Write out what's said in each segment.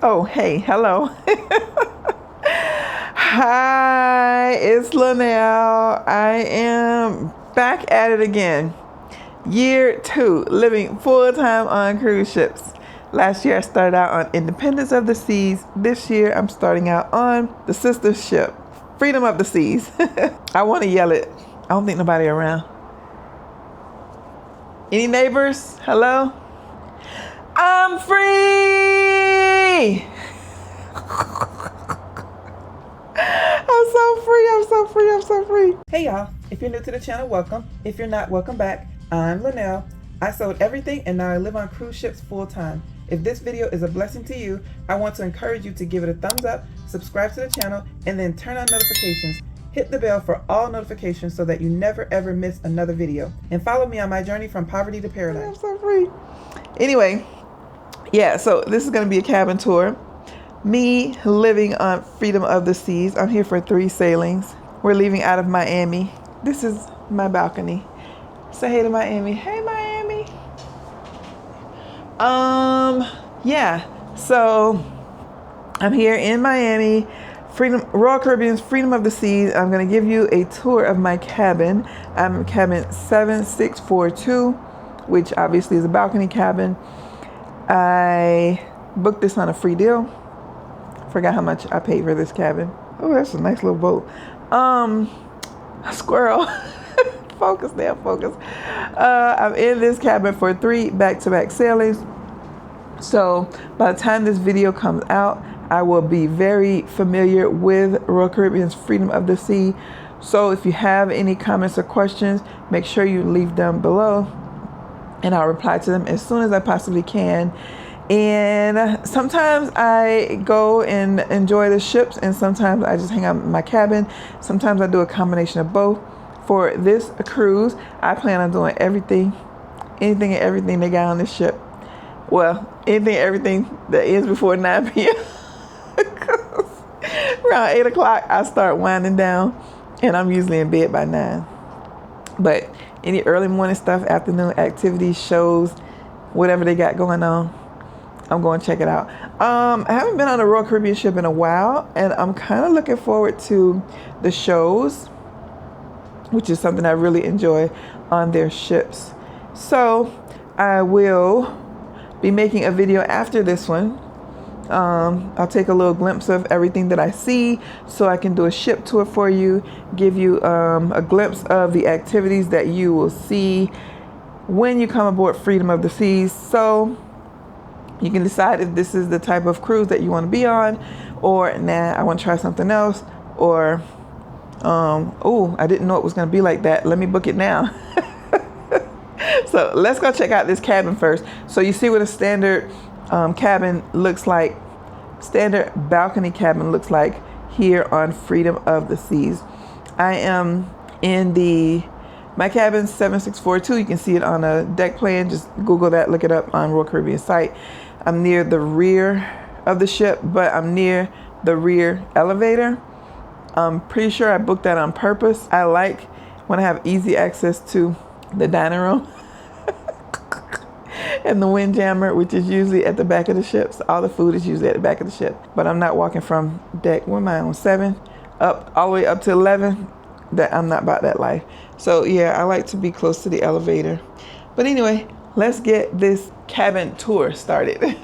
Oh, hey, hello. Hi, it's Linnell. I am back at it again. Year 2, living full-time on cruise ships. Last year I started out on Independence of the Seas. This year I'm starting out on the sister ship, Freedom of the Seas. I want to yell it. I don't think nobody around. Any neighbors? Hello? I'm free! I'm so free. Hey y'all, if you're new to the channel, welcome. If you're not, welcome back. I'm Linnell. I sold everything and now I live on cruise ships full time. If this video is a blessing to you, I want to encourage you to give it a thumbs up, subscribe to the channel, and then turn on notifications. Hit the bell for all notifications so that you never ever miss another video. And follow me on my journey from poverty to paradise. I'm so free. Anyway, yeah, so this is going to be a cabin tour. Me living on Freedom of the Seas. I'm here for 3 sailings. We're leaving out of Miami. This is my balcony. Say hey to Miami. Hey, Miami. Yeah, so I'm here in Miami, Royal Caribbean's Freedom of the Seas. I'm going to give you a tour of my cabin. I'm in cabin 7642, which obviously is a balcony cabin. I booked this on a free deal. Forgot how much I paid for this cabin. Oh, that's a nice little boat. A squirrel. Focus there, focus. I'm in this cabin for 3 back-to-back sailings. So by the time this video comes out, I will be very familiar with Royal Caribbean's Freedom of the Sea. So if you have any comments or questions, make sure you leave them below and I'll reply to them as soon as I possibly can. And sometimes I go and enjoy the ships and sometimes I just hang out in my cabin. Sometimes I do a combination of both. For this cruise, I plan on doing anything and everything they got on this ship. Well, anything and everything that ends before 9 p.m. Around 8 o'clock, I start winding down and I'm usually in bed by 9. But any early morning stuff, afternoon activities, shows, whatever they got going on, I'm going to check it out. I haven't been on a Royal Caribbean ship in a while, and I'm kind of looking forward to the shows, which is something I really enjoy on their ships. So I will be making a video after this one. I'll take a little glimpse of everything that I see so I can do a ship tour for you, give you a glimpse of the activities that you will see when you come aboard Freedom of the Seas. So you can decide if this is the type of cruise that you want to be on, or nah, I want to try something else, or oh, I didn't know it was going to be like that. Let me book it now. So let's go check out this cabin first. So you see what a standard cabin looks like, standard balcony cabin looks like here on Freedom of the Seas. I am in my cabin 7642. You can see it on a deck plan. Just Google that, look it up on Royal Caribbean site. I'm near the rear of the ship, but I'm near the rear elevator. I'm pretty sure I booked that on purpose. I like when I have easy access to the dining room and the windjammer, which is usually at the back of the ship. So all the food is usually at the back of the ship. But I'm not walking from deck, what am I on, 7? Up all the way up to 11. That I'm not about that life. So yeah, I like to be close to the elevator. But anyway, let's get this cabin tour started.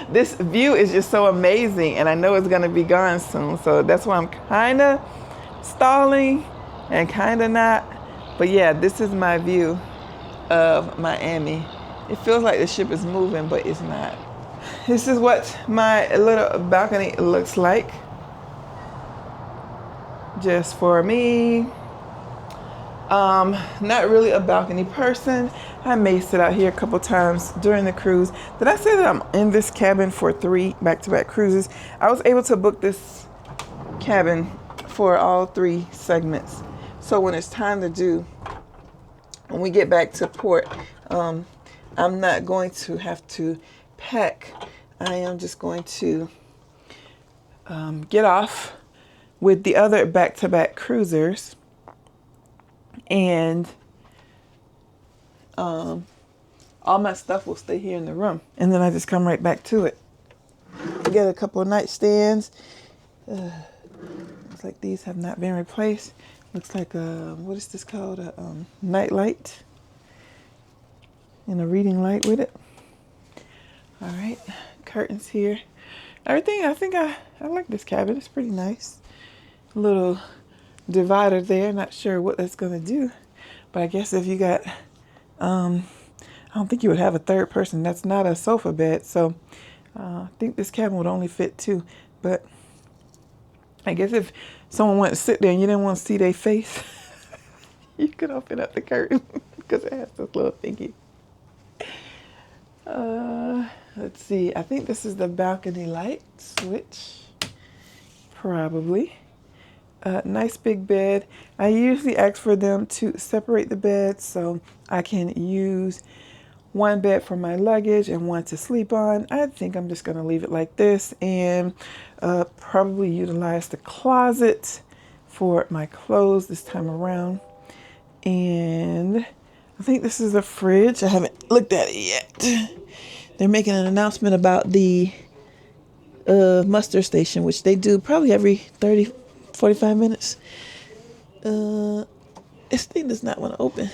This view is just so amazing and I know it's gonna be gone soon. So that's why I'm kinda stalling and kinda not. But yeah, this is my view of Miami. It feels like the ship is moving, but it's not. This is what my little balcony looks like. Just for me. Not really a balcony person. I may sit out here a couple times during the cruise. Did I say that I'm in this cabin for 3 back-to-back cruises? I was able to book this cabin for all 3 segments. So when it's time to do, when we get back to port, I'm not going to have to pack. I am just going to get off with the other back-to-back cruisers, and all my stuff will stay here in the room, and then I just come right back to it. get a couple of nightstands. Looks like these have not been replaced. Looks like what is this called? A night light and a reading light with it. All right, curtains here. Everything, I think I like this cabin. It's pretty nice. A little divider there. Not sure what that's gonna do, but I guess if you got, I don't think you would have a third person. That's not a sofa bed, so I think this cabin would only fit two. But I guess if someone wanted to sit there and you didn't want to see their face, you could open up the curtain because it has this little thingy. Let's see. I think this is the balcony light switch. Probably. Nice big bed. I usually ask for them to separate the beds so I can use one bed for my luggage and one to sleep on. I think I'm just going to leave it like this and probably utilize the closet for my clothes this time around. And I think this is a fridge. I haven't looked at it yet. They're making an announcement about the muster station, which they do probably every 30, 45 minutes. This thing does not want to open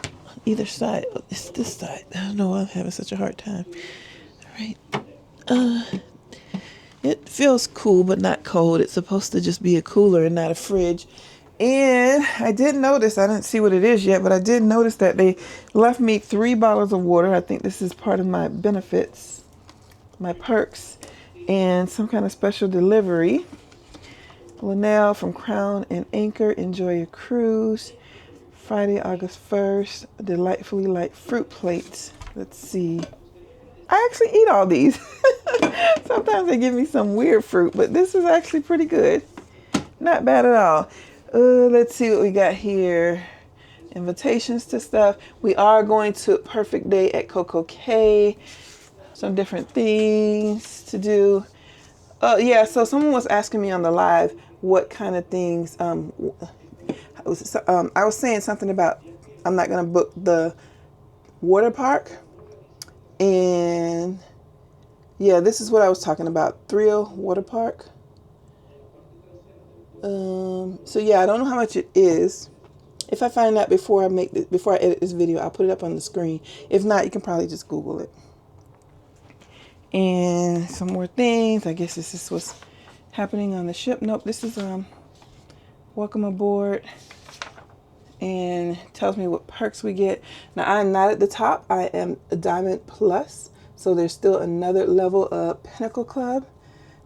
on either side. It's this side. I don't know why I'm having such a hard time. All right. It feels cool, but not cold. It's supposed to just be a cooler and not a fridge. And I did notice, I didn't see what it is yet, but I did notice that they left me 3 bottles of water. I think this is part of my benefits, my perks, and some kind of special delivery. Linnell from Crown and Anchor, enjoy your cruise. Friday, August 1st, delightfully light fruit plates. Let's see. I actually eat all these. Sometimes they give me some weird fruit, but this is actually pretty good. Not bad at all. Let's see what we got here. Invitations to stuff. We are going to Perfect Day at Coco Cay. Some different things to do. Yeah, so someone was asking me on the live what kind of things. I was saying something about I'm not going to book the water park. And yeah, this is what I was talking about. Thrill Water Park. So yeah, I don't know how much it is. If I find out before I edit this video, I'll put it up on the screen. If not, you can probably just Google it. And some more things. I guess this is what's happening on the ship. Nope, this is welcome aboard. And tells me what perks we get. Now I'm not at the top. I am a Diamond Plus. So there's still another level of Pinnacle Club.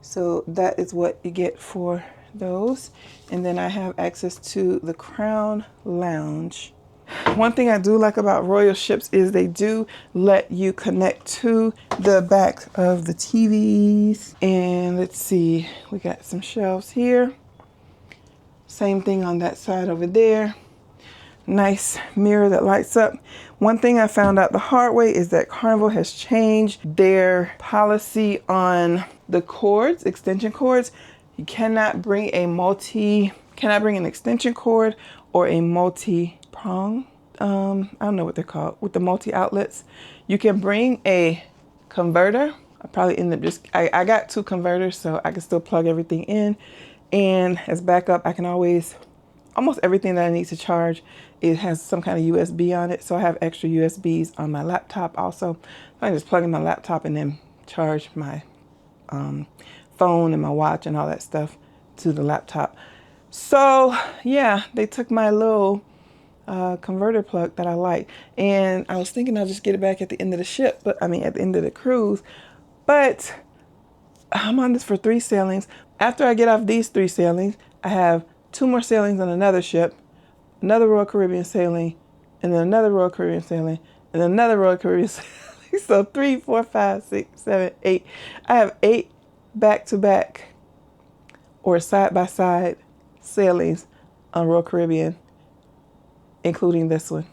So that is what you get for those. And then I have access to the Crown Lounge. One thing I do like about Royal ships is they do let you connect to the back of the TVs. And let's see, we got some shelves here. Same thing on that side over there. Nice mirror that lights up. One thing I found out the hard way is that Carnival has changed their policy on the cords, extension cords. You cannot bring an extension cord or a multi-prong. I don't know what they're called, with the multi-outlets. You can bring a converter. I probably end up I got 2 converters, so I can still plug everything in. And as backup, I can always, almost everything that I need to charge, it has some kind of USB on it. So I have extra USBs on my laptop also. So I can just plug in my laptop and then charge my phone and my watch and all that stuff to the laptop. So yeah, they took my little converter plug that I like, and I was thinking I'll just get it back at the end of the ship, but at the end of the cruise. But I'm on this for 3 sailings. After I get off these 3 sailings, I have 2 more sailings on another ship, another Royal Caribbean sailing, and then another Royal Caribbean sailing, and then another Royal Caribbean sailing. So 3, 4, 5, 6, 7, 8. I have 8 back-to-back or side-by-side sailings on Royal Caribbean, including this one,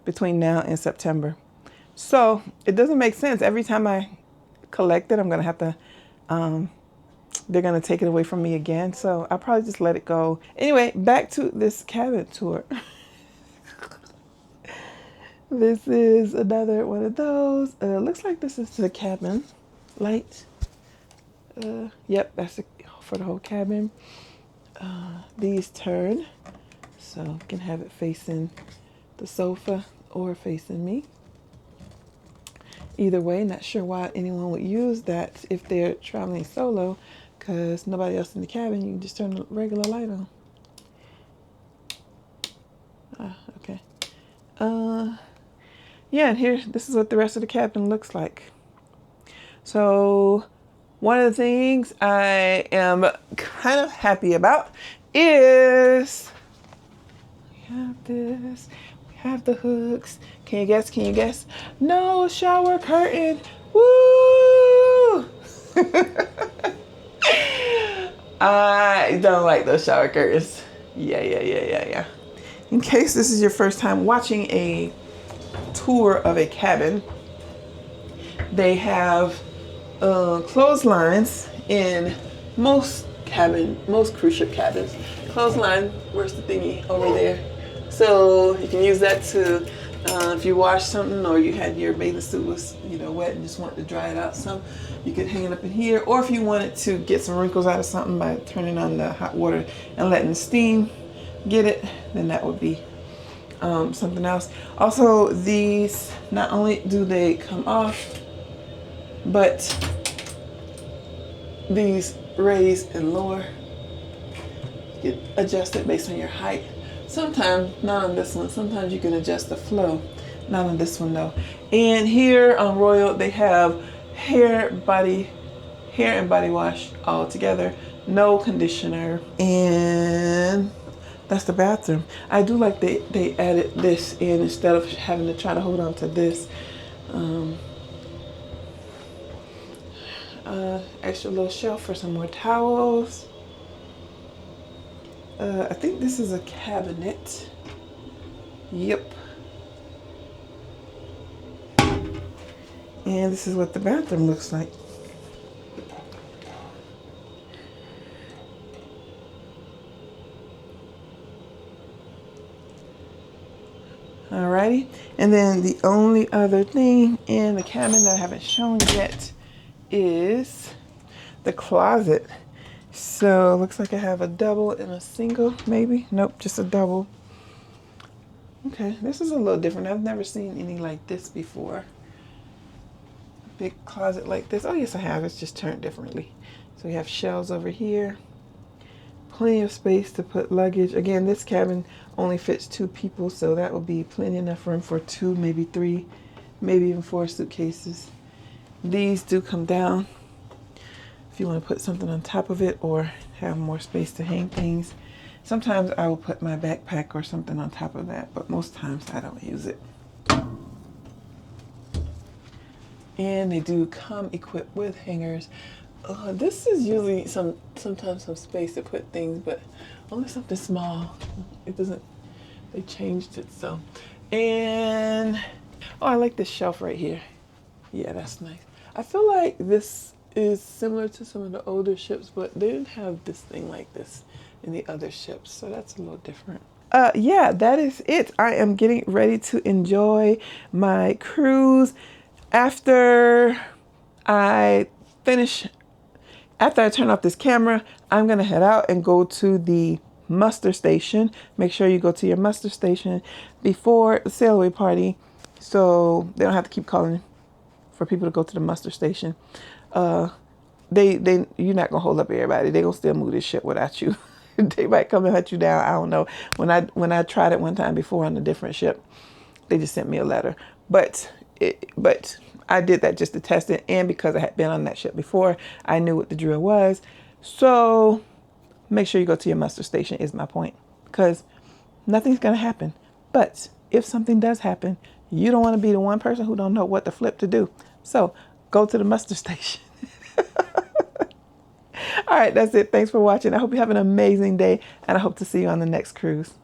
between now and September. So it doesn't make sense. Every time I collect it, I'm going to have to, they're going to take it away from me again. So I'll probably just let it go. Anyway, back to this cabin tour. This is another one of those. Looks like this is the cabin light. Yep, that's for the whole cabin. These turn, so you can have it facing the sofa or facing me. Either way, not sure why anyone would use that if they're traveling solo, because nobody else in the cabin. You can just turn the regular light on. Okay. Yeah, and here, this is what the rest of the cabin looks like. So one of the things I am kind of happy about is we have this, we have the hooks. Can you guess? Can you guess? No shower curtain. Woo! I don't like those shower curtains. Yeah. In case this is your first time watching a tour of a cabin, they have clotheslines in most cruise ship cabins. Clothesline, where's the thingy? Over there. So you can use that to, if you wash something or you had your bathing suit was wet and just wanted to dry it out some, you could hang it up in here. Or if you wanted to get some wrinkles out of something by turning on the hot water and letting the steam get it, then that would be something else. Also, these, not only do they come off, but these raise and lower. You can adjust it based on your height. Sometimes, not on this one, sometimes you can adjust the flow. Not on this one though. And here on Royal, they have hair and body wash all together. No conditioner. And that's the bathroom. I do like they added this in instead of having to try to hold on to this. Extra little shelf for some more towels. I think this is a cabinet. Yep. And this is what the bathroom looks like. Alrighty. And then the only other thing in the cabin that I haven't shown yet is the closet. So it looks like I have a double and a single, maybe. Nope, just a double. Okay, this is a little different. I've never seen any like this before. Big closet like this. Oh yes, I have. It's just turned differently. So we have shelves over here. Plenty of space to put luggage. Again, this cabin only fits 2 people, so that will be plenty enough room for 2, maybe 3, maybe even 4 suitcases. These do come down if you want to put something on top of it or have more space to hang things. Sometimes I will put my backpack or something on top of that, but most times I don't use it. And they do come equipped with hangers. This is usually sometimes some space to put things, but only something small. It doesn't, they changed it so. And, oh, I like this shelf right here. Yeah, that's nice. I feel like this is similar to some of the older ships, but they didn't have this thing like this in the other ships, so that's a little different. Yeah, that is it. I am getting ready to enjoy my cruise. After I turn off this camera, I'm gonna head out and go to the muster station. Make sure you go to your muster station before the sail away party, so they don't have to keep calling for people to go to the muster station. You're not gonna hold up everybody. They gonna still move this ship without you. They might come and hunt you down. I don't know. When I tried it one time before on a different ship, they just sent me a letter. But I did that just to test it, and because I had been on that ship before, I knew what the drill was. So make sure you go to your muster station is my point, because nothing's gonna happen. But if something does happen, you don't want to be the one person who don't know what the flip to do. So go to the muster station. All right, that's it. Thanks for watching. I hope you have an amazing day, and I hope to see you on the next cruise.